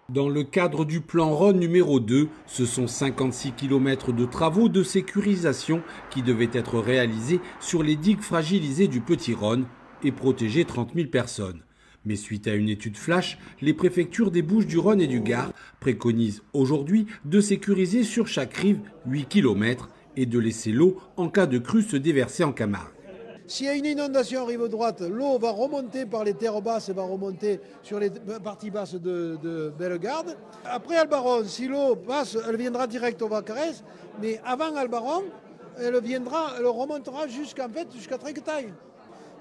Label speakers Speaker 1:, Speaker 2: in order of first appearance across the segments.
Speaker 1: Dans le cadre du plan Rhône numéro 2, ce sont 56 km de travaux de sécurisation qui devaient être réalisés sur les digues fragilisées du Petit Rhône et protéger 30 000 personnes. Mais suite à une étude flash, les préfectures des Bouches-du-Rhône et du Gard préconisent aujourd'hui de sécuriser sur chaque rive 8 km et de laisser l'eau en cas de crue se déverser en Camargue.
Speaker 2: S'il y a une inondation en rive droite, l'eau va remonter par les terres basses et va remonter sur les parties basses de Bellegarde. Après Albaron, si l'eau passe, elle viendra direct au Vacarès, mais avant Albaron, elle remontera jusqu'à Trinquetail.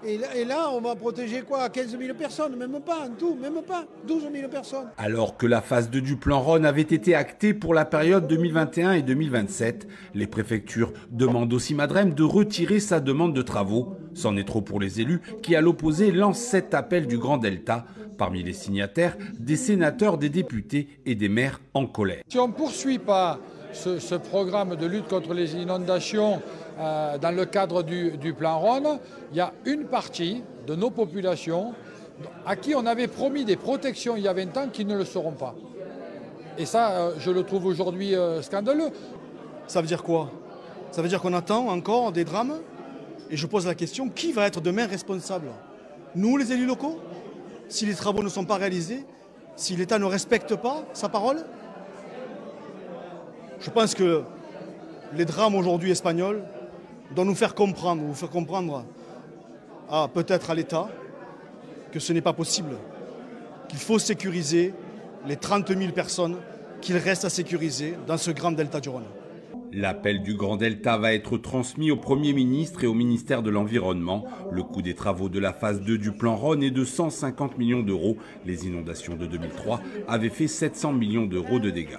Speaker 2: Et là, on va protéger quoi? 15 000 personnes, même pas en tout, même pas 12 000 personnes.
Speaker 1: Alors que la phase 2 du plan Rhône avait été actée pour la période 2021 et 2027, les préfectures demandent au Cimadrem de retirer sa demande de travaux. C'en est trop pour les élus qui, à l'opposé, lancent cet appel du Grand Delta. Parmi les signataires, des sénateurs, des députés et des maires en colère.
Speaker 3: Si on ne poursuit pas ce programme de lutte contre les inondations dans le cadre du plan Rhône, il y a une partie de nos populations à qui on avait promis des protections il y a 20 ans qui ne le seront pas. Et ça, je le trouve aujourd'hui scandaleux.
Speaker 4: Ça veut dire quoi? Ça veut dire qu'on attend encore des drames? Et je pose la question, qui va être demain responsable? Nous, les élus locaux? Si les travaux ne sont pas réalisés, si l'État ne respecte pas sa parole? Je pense que les drames aujourd'hui espagnols doivent nous faire comprendre, peut-être à l'État, que ce n'est pas possible, qu'il faut sécuriser les 30 000 personnes qu'il reste à sécuriser dans ce grand delta du Rhône.
Speaker 1: L'appel du Grand Delta va être transmis au Premier ministre et au ministère de l'Environnement. Le coût des travaux de la phase 2 du plan Rhône est de 150 millions d'euros. Les inondations de 2003 avaient fait 700 millions d'euros de dégâts.